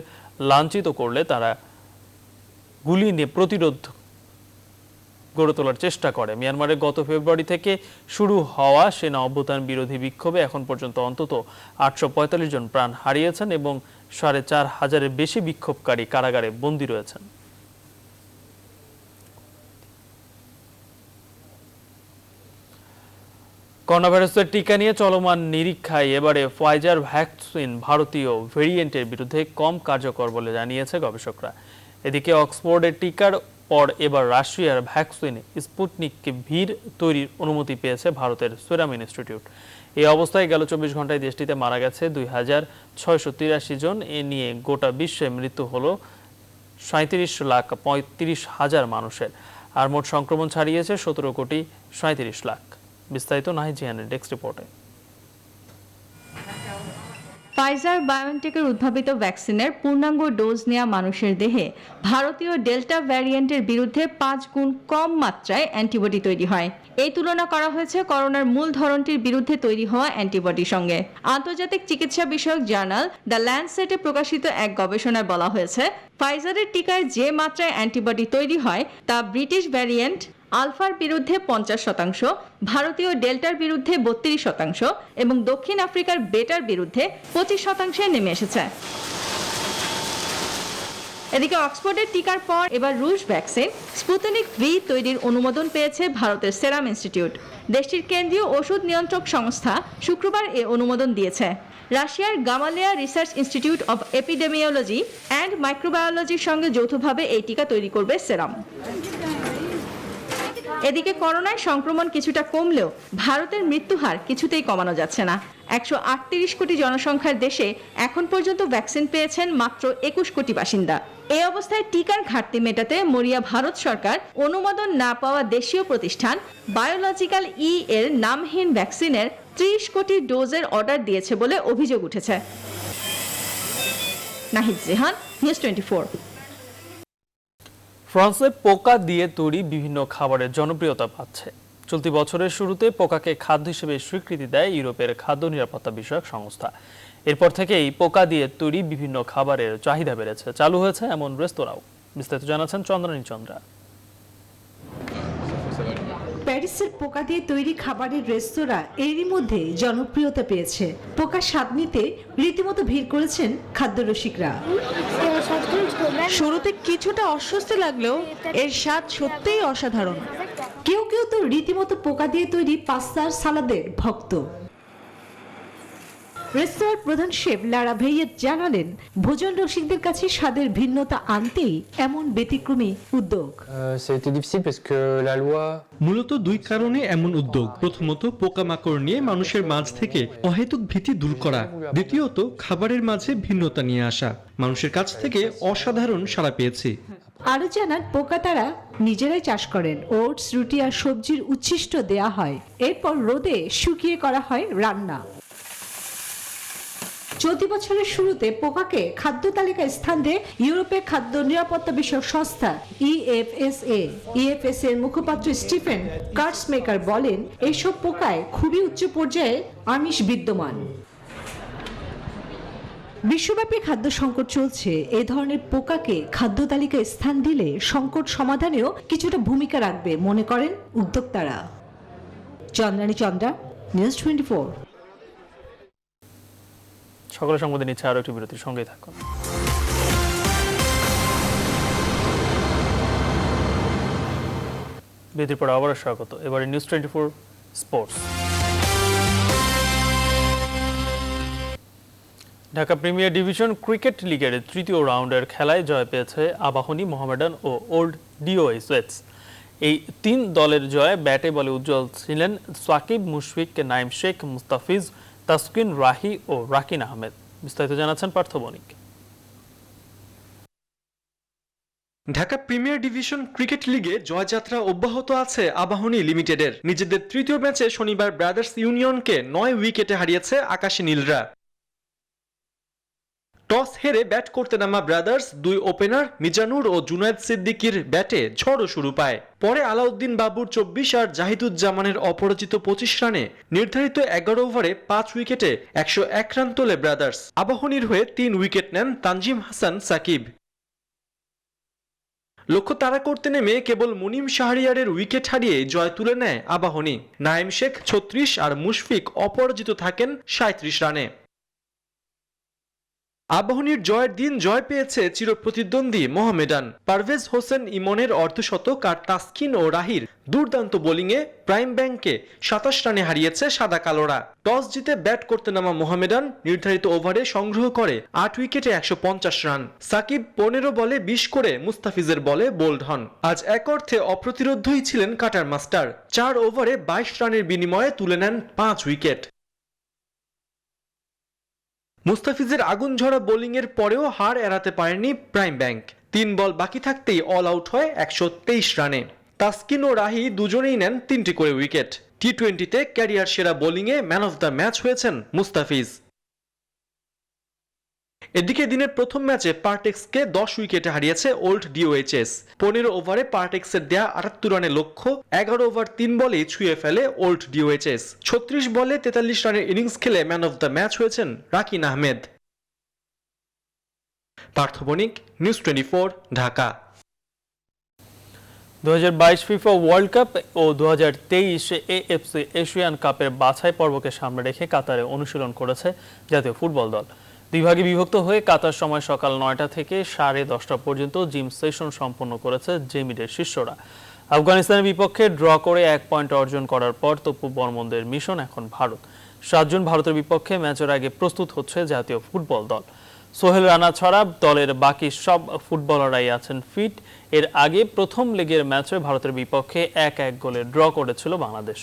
লাঞ্ছিত করলে তারা গুলি নিয়ে প্রতিরোধ গড়ে তোলার চেষ্টা করে। মিয়ানমারে গত ফেব্রুয়ারি থেকে শুরু হওয়া সেনা অভ্যুত্থান বিরোধী বিক্ষোভে এখন পর্যন্ত অন্তত 845 জন প্রাণ হারিয়েছেন এবং 4500-এর বেশি বিক্ষোভকারী কারাগারে বন্দী রয়েছেন। করোনা ভাইরাসের টিকা নিয়ে চলমান নিরীক্ষায় এবারে ফাইজার ভ্যাকসিন ভারতীয় ভেরিয়েন্টের বিরুদ্ধে কম কার্যকর বলে জানিয়েছে গবেষকরা। এদিকে অক্সফোর্ডের টিকার পর এবার রাশিয়ার ভ্যাকসিন স্পুটনিককে ভিড় তৈরির অনুমতি পেয়েছে ভারতের সেরাম ইনস্টিটিউট। এই অবস্থায় গেল 24 ঘন্টায় দেশটিতে মারা গেছে 2683 জন। এ নিয়ে গোটা বিশ্বে মৃত্যু হলো 37,35,000 মানুষের, আর মোট সংক্রমণ ছাড়িয়েছে 17,37,00,000। বিস্তারিত নাহিদ জিয়ানের ডেস্ক রিপোর্টে। ফাইজার বায়োনটেকের উদ্ভাবিত ভ্যাকসিনের পূর্ণাঙ্গ ডোজ নেওয়া মানুষের দেহে ভারতীয় ডেল্টা ভ্যারিয়েন্টের বিরুদ্ধে 5 গুণ কম মাত্রায় অ্যান্টিবডি তৈরি হয়। এই তুলনা করা হয়েছে করোনার মূল ধরনটির বিরুদ্ধে তৈরি হওয়া অ্যান্টিবডির সঙ্গে। আন্তর্জাতিক চিকিৎসা বিষয়ক জার্নাল দ্য ল্যান্ডসেটে প্রকাশিত এক গবেষণায় বলা হয়েছে, ফাইজারের টিকায় যে মাত্রায় অ্যান্টিবডি তৈরি হয় তা ব্রিটিশ ভ্যারিয়েন্ট আলফার বিরুদ্ধে 50%, ভারতীয় ডেল্টার বিরুদ্ধে 32% এবং দক্ষিণ আফ্রিকার বেটার বিরুদ্ধে 25% নেমে এসেছে। এদিকে অক্সফোর্ডের টিকার পর এবার রুশ ভ্যাকসিন স্পুতনিক ভি তৈরির অনুমোদন পেয়েছে ভারতের সেরাম ইনস্টিটিউট। দেশটির কেন্দ্রীয় ওষুধ নিয়ন্ত্রক সংস্থা শুক্রবার এ অনুমোদন দিয়েছে। রাশিয়ার Gamaleya research institute of epidemiology and মাইক্রোবায়োলজির সঙ্গে যৌথভাবে এই টিকা তৈরি করবে সেরাম। এদিকে করোনার সংক্রমণ কিছুটা কমলেও ভারতের মৃত্যুহার কিছুতেই কমানো যাচ্ছে না। 138 কোটি জনসংখ্যার দেশে এখন পর্যন্ত ভ্যাকসিন পেয়েছেন মাত্র 21 কোটি বাসিন্দা। এই অবস্থায় টিকার ঘাটতি মেটাতে মরিয়া ভারত সরকার অনুমোদন না পাওয়া দেশীয় প্রতিষ্ঠান বায়োলজিক্যাল ই এর নামহীন ভ্যাকসিনের 30 কোটি ডোজের অর্ডার দিয়েছে বলে অভিযোগ উঠেছে। নাহিদ জিহান, নিউজ 24। ফ্রান্সে পোকা দিয়ে তৈরি বিভিন্ন খাবারের জনপ্রিয়তা পাচ্ছে। চলতি বছরের শুরুতে পোকাকে খাদ্য হিসেবে স্বীকৃতি দেয় ইউরোপের খাদ্য নিরাপত্তা বিষয়ক সংস্থা। এরপর থেকেই পোকা দিয়ে তৈরি বিভিন্ন খাবারের চাহিদা বেড়েছে। চালু হয়েছে এমন রেস্তোরাঁও। বিস্তারিত জানাচ্ছেন চন্দ্রানী চন্দ্রা। প্যারিসের পোকা দিয়ে তৈরি খাবারের রেস্তোরাঁ এরই মধ্যে জনপ্রিয়তা পেয়েছে। পোকা স্বাদ নিতে রীতিমতো ভিড় করেছেন খাদ্য রসিকরা। শুরুতে কিছুটা অস্বস্তি লাগলেও এর স্বাদ সত্যিই অসাধারণ। কেউ কেউ তো রীতিমতো পোকা দিয়ে তৈরি পাস্তা আর সালাদের ভক্ত। রেস্তোরাঁর প্রধান শেফ লারা ভেইয়েট জানালেন, ভোজন রসিকদের কাছে স্বাদের ভিন্নতা আনতেই এমন ব্যতিক্রমী উদ্যোগ। মূলত দুই কারণে এমন উদ্যোগ। প্রথমত, পোকামাকড় নিয়ে মানুষের মাঝ থেকে অহেতুক ভীতি দূর করা। দ্বিতীয়ত, খাবারের মাঝে ভিন্নতা নিয়ে আসা। মানুষের কাছ থেকে অসাধারণ সাড়া পেয়েছি। আরো জানান, পোকা তারা নিজেরাই চাষ করেন। ওটস, রুটি আর সবজির উচ্ছিষ্ট দেয়া হয়, এরপর রোদে শুকিয়ে করা হয় রান্না। চলতি বছরের শুরুতে পোকাকে খাদ্য তালিকায় স্থান দেয় ইউরোপের খাদ্য নিরাপত্তা বিষয়ক সংস্থা ইএফএসএ এর মুখপাত্র স্টিফেন কার্টসমেকার বলেন, এইসব পোকায় খুবই উচ্চ পর্যায়ে আমিষ বিদ্যমান। বিশ্বব্যাপী খাদ্য সংকট চলছে। এই ধরনের পোকাকে খাদ্য তালিকায় স্থান দিলে সংকট সমাধানেও কিছুটা ভূমিকা রাখবে মনে করেন উদ্যোক্তারা। চন্দ্রানী চন্দ্রা, নিউজ 24। সকলের সংবাদে নিচ্ছে আরো একটি বিরতির সঙ্গেই থাকুন। বিরতির পর আবারও স্বাগত। এবারে news 24 sports. Dhaka premier division cricket লিগের তৃতীয় রাউন্ডের খেলায় জয় পেয়েছে আবাহনী, মোহামেডান ও ওল্ড ডিওএসএস। এই তিন দলের জয়ে ব্যাটে বলে উজ্জ্বল ছিলেন সাকিব, মুশফিক, নাইম শেখ, মুস্তাফিজ, তাসকিন, রাহি ও রাকিন আহমেদ। বিস্তারিত জানাচ্ছেন পার্থ বণিক। ঢাকা প্রিমিয়ার ডিভিশন ক্রিকেট লিগে জয়যাত্রা অব্যাহত আছে আবাহনী লিমিটেডের। নিজেদের তৃতীয় ম্যাচে শনিবার ব্রাদার্স ইউনিয়নকে 9 উইকেটে হারিয়েছে আকাশী নীলরা। টস হেরে ব্যাট করতে নামা ব্রাদার্স দুই ওপেনার মিজানুর ও জুনায়েদ সিদ্দিকীর ব্যাটে ঝড়ও শুরু পায়। পরে আলাউদ্দিন বাবুর 24 আর জাহিদুজ্জামানের অপরাজিত 25 রানে নির্ধারিত 11 ওভারে 5 উইকেটে 101 রান তোলে ব্রাদার্স। আবাহনীর হয়ে 3 উইকেট নেন তানজিম হাসান সাকিব। লক্ষ্য তাড়া করতে নেমে কেবল মুনিম শাহরিয়ারের উইকেট হারিয়ে জয় তুলে নেয় আবাহনী। নাইম শেখ 36 আর মুশফিক অপরাজিত থাকেন 37 রানে। আবাহনীর জয়ের দিন জয় পেয়েছে চিরপ্রতিদ্বন্দ্বী মোহামেডান। পারভেজ হোসেন ইমনের অর্ধশতক আর তাসকিন ও রাহির দুর্দান্ত বোলিংয়ে প্রাইম ব্যাংককে 27 রানে হারিয়েছে সাদা কালোরা। টস জিতে ব্যাট করতে নামা মোহামেডান নির্ধারিত ওভারে সংগ্রহ করে 8 উইকেটে 150 রান। সাকিব 15 বলে 20 করে মুস্তাফিজের বলে বোল্ড হন। আজ এক অর্থে অপ্রতিরোধ্যই ছিলেন কাটার মাস্টার। 4 ওভারে 22 রানের বিনিময়ে তুলে নেন 5 উইকেট। মুস্তাফিজের আগুন ঝরা বোলিংয়ের পরেও হার এড়াতে পারেনি প্রাইম ব্যাংক। 3 বল বাকি থাকতেই অল আউট হয় 123 রানে। তাসকিন ও রাহি দুজনেই নেন 3টি করে উইকেট। টি-20তে ক্যারিয়ার সেরা বোলিংয়ে ম্যান অফ দ্য ম্যাচ হয়েছেন মুস্তাফিজ। এদিকে দিনের প্রথম ম্যাচে পার্টেক্সকে 10 উইকেটে হারিয়েছে ওল্ড ডিওএইচএস। 15 ওভারে পার্টেক্সের দেয়া 78 রানের লক্ষ্য 11 ওভার 3 বলেই ছুঁয়ে ফেলে ওল্ড ডিওএইচএস। 36 বলে 43 রানের ইনিংস খেলে ম্যান অফ দ্য ম্যাচ হয়েছেন Rakin Ahmed. Partha Banik, news 24, Dhaka. 2022 FIFA world cup ও 2023 এএফসি এশিয়ান কাপের বাছাই পর্বকে সামনে রেখে কাতারে অনুশীলন করেছে জাতীয় ফুটবল দল। দুই ভাগে বিভক্ত হয়ে কাতার সময় সকাল 9টা থেকে 10:30 পর্যন্ত জিম সেশন সম্পন্ন করেছে জেমিডের শিষ্যরা। আফগানিস্তানের বিপক্ষে ড্র করে 1 পয়েন্ট অর্জন করার পর তপু বর্মনদের মিশন এখন ভারত। 7 জুন ভারতের বিপক্ষে ম্যাচের আগে প্রস্তুত হচ্ছে জাতীয় ফুটবল দল। সোহেল রানা ছাড়া দলের বাকি সব ফুটবলাররাই আছেন ফিট। এর আগে প্রথম লেগের ম্যাচে ভারতের বিপক্ষে 1-1 গোলে ড্র করেছিল বাংলাদেশ।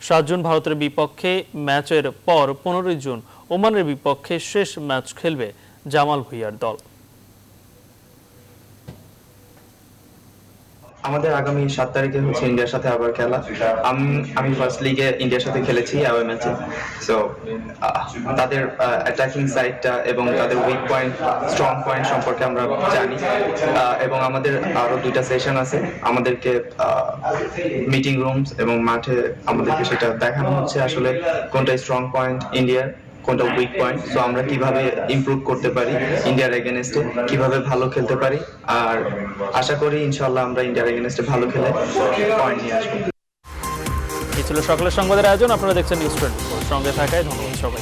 7 জুন ভারতের বিপক্ষে ম্যাচের পর 15 জুন ওমানের বিপক্ষে শেষ ম্যাচ খেলবে জামাল ভুঁইয়ার দল। আমাদের আগামী 7 তারিখে হচ্ছে ইন্ডিয়ার সাথে আবার খেলা। আমি ফার্স্ট লিগে ইন্ডিয়ার সাথে খেলেছি অ্যাওয়ে ম্যাচে। সো তাদের অ্যাটাকিং সাইডটা এবং তাদের উইক পয়েন্ট, স্ট্রং পয়েন্ট সম্পর্কে আমরা জানি এবং আমাদের আরো 2টা সেশন আছে। আমাদেরকে মিটিং রুমস এবং মাঠে আমাদেরকে সেটা দেখানো হচ্ছে আসলে কোনটা স্ট্রং পয়েন্ট ইন্ডিয়ার, কোনটা উইক পয়েন্ট। সো আমরা কিভাবে ইমপ্রুভ করতে পারি ইন্ডিয়ার এগেনস্টে, কিভাবে ভালো খেলতে পারি, আর আশা করি ইনশাআল্লাহ আমরা ইন্ডিয়ার এগেনস্টে ভালো খেলে পয়েন্ট নিয়ে আসবো। এই ছিল সকালের সংবাদের আয়োজন। আপনারা দেখছেন নিউজ 24। সঙ্গে থাকায় ধন্যবাদ সবাই।